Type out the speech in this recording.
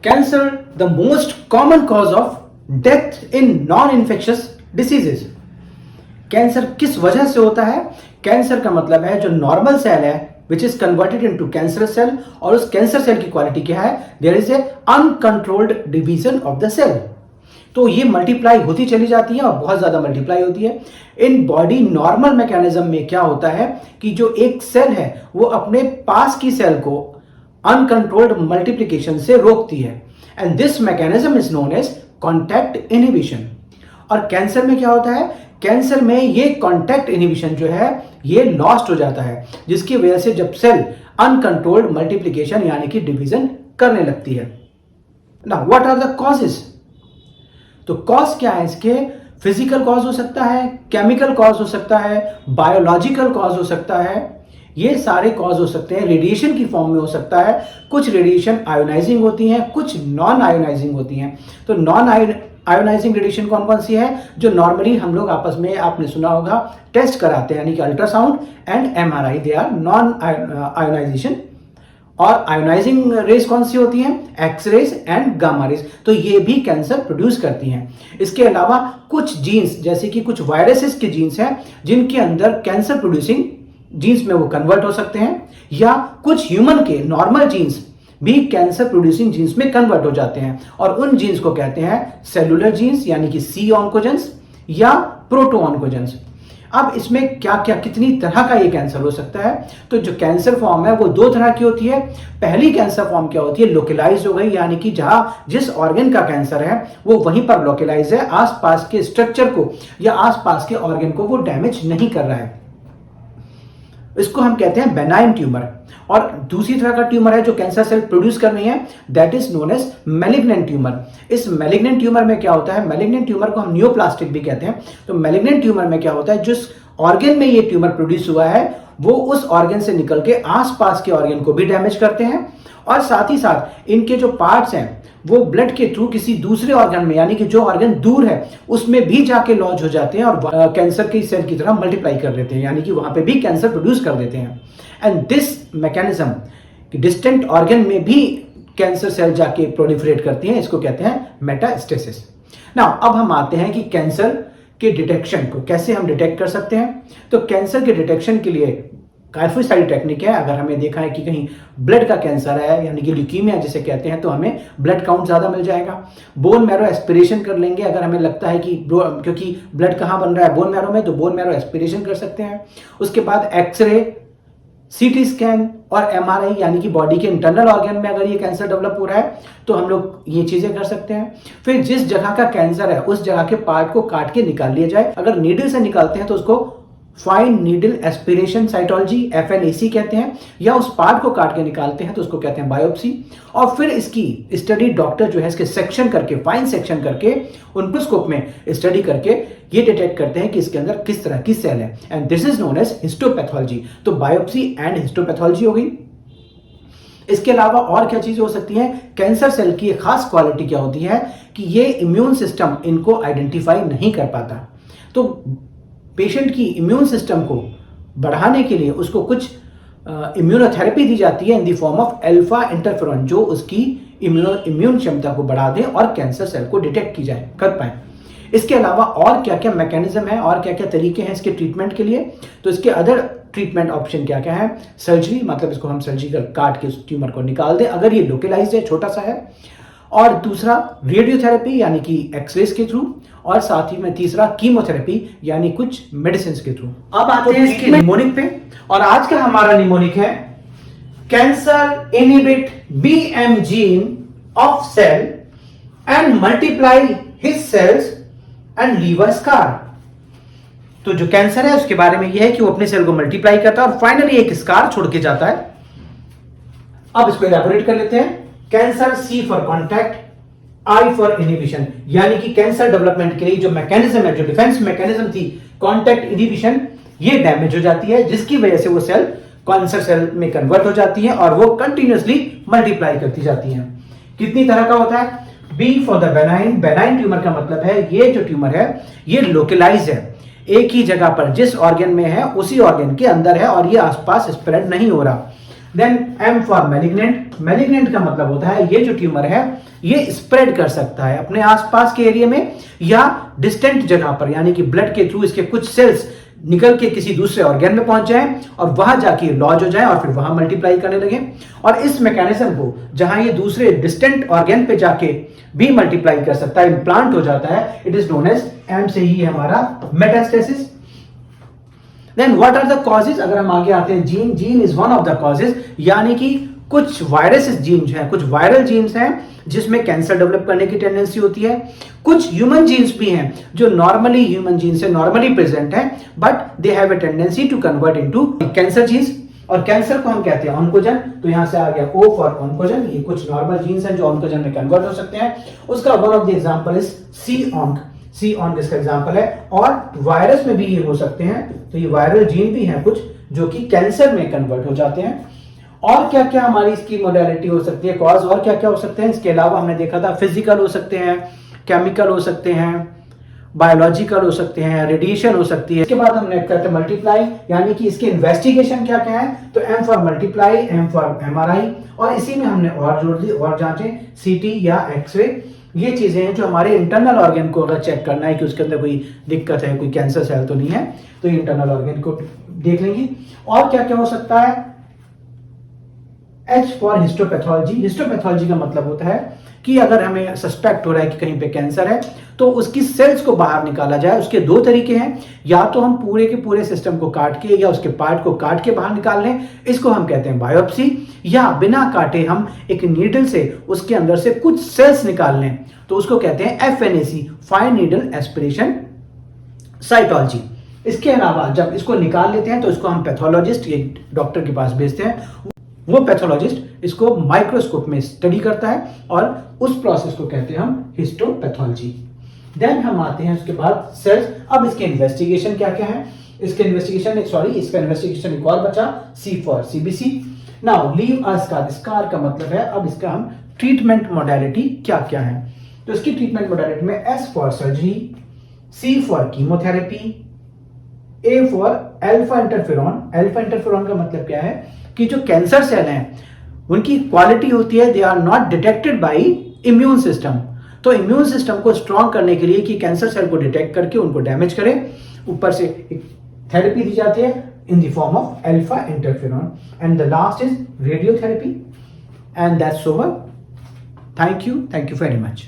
Cancer the most common cause of death in non infectious diseases. Cancer किस वजह से होता है? कैंसर का मतलब है जो नॉर्मल सेल है which is converted into cancer cell, और उस कैंसर सेल की क्वालिटी क्या है? There is a uncontrolled division of the cell. तो ये मल्टीप्लाई होती चली जाती है और बहुत ज्यादा मल्टीप्लाई होती है। इन बॉडी नॉर्मल मैकेनिज्म में क्या होता है कि जो एक सेल है वो अपने पास की सेल को अनकंट्रोल्ड मल्टीप्लिकेशन से रोकती है, and this mechanism is known as contact inhibition. और कैंसर में क्या होता है? कैंसर में ये कॉन्टैक्ट इनहिबिशन जो है ये लॉस्ट हो जाता है, जिसकी वजह से जब सेल अनकंट्रोल्ड मल्टीप्लिकेशन यानी कि डिवीजन करने लगती है। Now what are the causes? तो कॉज क्या है इसके? फिजिकल कॉज हो सकता है, केमिकल कॉज हो सकता है, बायोलॉजिकल कॉज हो सकता है, ये सारे कॉज हो सकते हैं। रेडिएशन की फॉर्म में हो सकता है, कुछ रेडिएशन आयोनाइजिंग होती हैं, कुछ नॉन आयोनाइजिंग होती हैं। तो नॉन आयोनाइजिंग रेडिएशन कौन कौन सी है? जो नॉर्मली हम लोग आपस में आपने सुना होगा टेस्ट कराते हैं, यानी कि ultrasound and MRI, they are non ionisation. और आयोनाइजिंग रेज कौन सी होती हैं? X rays and gamma rays. तो ये भी कैंसर प्रोड्यूस करती हैं। इसके अलावा कुछ जीन्स, जैसे कि कुछ वायरसेस के जीन्स हैं जिनके अंदर कैंसर प्रोड्यूसिंग जीन्स में वो कन्वर्ट हो सकते हैं, या कुछ ह्यूमन के नॉर्मल जीन्स भी कैंसर प्रोड्यूसिंग जीन्स में कन्वर्ट हो जाते हैं, और उन जीन्स को कहते हैं सेलुलर जीन्स यानी कि सी ऑन्कोजेंस या प्रोटो ऑन्कोजेंस। अब इसमें क्या क्या कितनी तरह का ये कैंसर हो सकता है? तो जो कैंसर फॉर्म है वो दो तरह की होती है। पहली कैंसर फॉर्म क्या होती है? लोकलाइज हो गई, यानी कि जहां जिस ऑर्गन का कैंसर है वो वहीं पर लोकलाइज है, आसपास के स्ट्रक्चर को या आसपास के ऑर्गन को वो डैमेज नहीं कर रहा है। इसको हम कहते हैं बेनाइन ट्यूमर। और दूसरी तरह का ट्यूमर है जो कैंसर सेल प्रोड्यूस कर रही है, that is known as malignant tumour. इस मैलिग्नेंट ट्यूमर में क्या होता है? मैलिग्नेंट ट्यूमर को हम नियोप्लास्टिक भी कहते हैं। तो मैलिग्नेंट ट्यूमर में क्या होता है? जिस ऑर्गन में ये ट्यूमर प्रोड्यूस हुआ है वो उस ऑर्गन से निकल के आसपास के ऑर्गन को भी डैमेज करते हैं, और साथ ही साथ इनके जो पार्ट्स हैं वो ब्लड के थ्रू किसी दूसरे ऑर्गन में, यानी कि जो ऑर्गन दूर है उसमें भी जाके लॉन्च हो जाते हैं और कैंसर की सेल की तरह मल्टीप्लाई कर देते हैं, यानी कि वहां पे भी कैंसर प्रोड्यूस कर देते हैं। And this mechanism distant organ में भी कैंसर सेल जाके प्रोलिफरेट करती हैं, इसको कहते हैं मेटास्टेसिस। नाउ अब हम आते हैं कि कैंसर के डिटेक्शन को कैसे हम डिटेक्ट कर सकते हैं। तो कैंसर के डिटेक्शन के लिए काफी सारी टेक्निक है। अगर हमें देखा है कि कहीं ब्लड का कैंसर है, यानी कि ल्यूकीमिया जिसे कहते हैं, तो हमें ब्लड काउंट ज्यादा मिल जाएगा। बोन मैरो एस्पिरेशन कर लेंगे अगर हमें लगता है कि क्योंकि ब्लड कहाँ बन रहा है? बोन मैरो में, तो बोन मैरो एस्पिरेशन कर सकते हैं। उसके बाद एक्सरे, सीटी स्कैन और एमआरआई, यानी कि बॉडी के इंटरनल ऑर्गन में अगर ये कैंसर डेवलप हो रहा है तो हम लोग ये चीजें कर सकते हैं। फिर जिस जगह का कैंसर है उस जगह के पार्ट को काट के निकाल लिया जाए। अगर नीडल से निकालते हैं तो उसको fine needle aspiration cytology FNAC कहते हैं, या उस पार्ट को काट के निकालते हैं तो उसको कहते हैं बायोप्सी। और फिर इसकी स्टडी डॉक्टर जो है इसके सेक्शन करके, फाइन सेक्शन करके, उनकोस्कोप में स्टडी करके ये डिटेक्ट करते हैं कि इसके अंदर किस तरह की सेल है, and this is known as histopathology. तो बायोप्सी एंड हिस्टोपैथोलॉजी हो गई। इसके अलावा और क्या चीजें हो सकती हैं? कैंसर सेल की एक खास क्वालिटी क्या होती है कि ये इम्यून सिस्टम इनको आइडेंटिफाई नहीं कर पाता। तो पेशेंट की इम्यून सिस्टम को बढ़ाने के लिए उसको कुछ इम्यूनोथेरेपी दी जाती है in the form of alpha interferon, जो उसकी इम्यून क्षमता को बढ़ा दे और कैंसर सेल को डिटेक्ट की जाए कर पाए। इसके अलावा और क्या क्या मैकेनिज्म है और क्या क्या तरीके हैं इसके ट्रीटमेंट के लिए? तो इसके अदर ट्रीटमेंट ऑप्शन क्या क्या है? सर्जरी, मतलब इसको हम सर्जिकल काट के उस ट्यूमर को निकाल दें अगर ये लोकलाइज्ड है, छोटा सा है। और दूसरा रेडियोथेरेपी यानी कि एक्सरेज के थ्रू, और साथ ही में तीसरा कीमोथेरेपी यानी कुछ मेडिसिन के थ्रू। अब आते हैं इसके निमोनिक पे, और आज का हमारा निमोनिक है cancer inhibit BM gene of cell and multiply his cells and liver scar. तो जो कैंसर है उसके बारे में यह है कि वो अपने सेल को मल्टीप्लाई करता है और फाइनली एक स्कार छोड़ के जाता है। अब इसको इलैबोरेट कर लेते हैं। Cancer, C for contact, I for inhibition, यानी कि कैंसर डेवलपमेंट के लिए जो मैकेनिज्म है, जो डिफेंस मैकेनिज्म थी कॉन्टैक्ट इनहिबिशन, ये डैमेज हो जाती है, जिसकी वजह से वो सेल कैंसर सेल में कन्वर्ट हो जाती है और वो कंटिन्यूअसली मल्टीप्लाई करती जाती है। कितनी तरह का होता है? B for the benign. Benign tumour का मतलब है ये जो ट्यूमर है ये लोकलाइज है, एक ही जगह पर जिस ऑर्गन में है उसी ऑर्गन के अंदर है और ये आसपास स्प्रेड नहीं हो रहा। Then M for malignant. Malignant का मतलब होता है ये जो ट्यूमर है ये स्प्रेड कर सकता है अपने आसपास के एरिया में या डिस्टेंट जगह पर, यानी कि ब्लड के थ्रू इसके कुछ सेल्स निकल के किसी दूसरे ऑर्गन में पहुंच जाए और वहां जाके लॉज हो जाए और फिर वहां मल्टीप्लाई करने लगे। और इस मैकेनिज्म को जहां ये दूसरे डिस्टेंट ऑर्गन पे जाके भी मल्टीप्लाई कर सकता है, इम्प्लांट हो जाता है, it is known as M से ही हमारा metastasis. Then what are the causes, अगर हम आगे आते हैं, gene is one of the causes, यानी कि कुछ वायरस जीन जो है, कुछ वायरल जीन्स हैं जिसमें कैंसर डेवलप करने की टेंडेंसी होती है। कुछ ह्यूमन जीन्स भी हैं जो नॉर्मली ह्यूमन जीन से नॉर्मली प्रेजेंट है, but they have a tendency to convert into cancer genes. और कैंसर को हम कहते हैं ऑन्कोजन, तो यहां से आ गया O फॉर ऑन्कोजन। ये कुछ नॉर्मल जीन्स हैं जो ऑन्कोजन में कन्वर्ट हो सकते हैं। उसका one of the example is C onc इसका एग्जांपल है। और वायरस में भी ये हो सकते हैं, तो ये वायरल जीन भी हैं कुछ जो कि कैंसर में कन्वर्ट हो जाते हैं। और क्या क्या हमारी इसकी मोडेलिटी हो सकती है, कॉज और क्या क्या हो सकते हैं, इसके अलावा हमने देखा था फिजिकल हो सकते हैं, केमिकल हो सकते हैं, बायोलॉजिकल हो सकते हैं, रेडिएशन हो सकती है। इसके बाद हमने करते मल्टीप्लाई, यानी कि इसके इन्वेस्टिगेशन क्या क्या है, तो M for multiply, M for MRI, और इसी में हमने और जोड़ दी और जांचें CT या एक्सरे। ये चीजें हैं जो हमारे इंटरनल ऑर्गन को अगर चेक करना है कि उसके अंदर कोई दिक्कत है, कोई कैंसर सेल तो नहीं है, तो ये इंटरनल ऑर्गन को देख लेंगी। और क्या क्या हो सकता है, H फॉर हिस्टोपैथोलॉजी। हिस्टोपैथोलॉजी का मतलब होता है कि अगर हमें सस्पेक्ट हो रहा है कि कहीं पे कैंसर है तो उसकी सेल्स को बाहर निकाला जाए। उसके दो तरीके हैं, या तो हम पूरे के पूरे सिस्टम को काट के या उसके पार्ट को काट के बाहर निकाल लें, इसको हम कहते हैं बायोप्सी, या बिना काटे हम एक नीडल से उसके अंदर से कुछ सेल्स निकाल लें, तो उसको कहते हैं FNAC, fine needle aspiration cytology. इसके अलावा जब इसको निकाल लेते हैं तो इसको हम पैथोलॉजिस्ट, ये डॉक्टर के पास भेजते हैं। वो पैथोलॉजिस्ट इसको माइक्रोस्कोप में स्टडी करता है और उस प्रोसेस को कहते हैं हम हिस्टोपैथोलॉजी। देन हम आते हैं उसके बाद सेल्स। अब इसके इन्वेस्टिगेशन क्या क्या है, इसका इन्वेस्टिगेशन एक और बचा, C for CBC। Now leave a scar, scar का मतलब है अब इसका हम ट्रीटमेंट मोडालिटी क्या क्या है, तो इसकी ट्रीटमेंट मोडालिटी में S for surgery, C for chemotherapy, A for alpha interferon. Alpha interferon का मतलब क्या है कि जो कैंसर सेल हैं उनकी क्वालिटी होती है, they are not detected by immune system. तो इम्यून सिस्टम को स्ट्रॉन्ग करने के लिए कि कैंसर सेल को डिटेक्ट करके उनको डैमेज करे, ऊपर से एक थेरेपी दी जाती है in the form of alpha interferon. And the last is radiotherapy, and that's over. Thank you very much.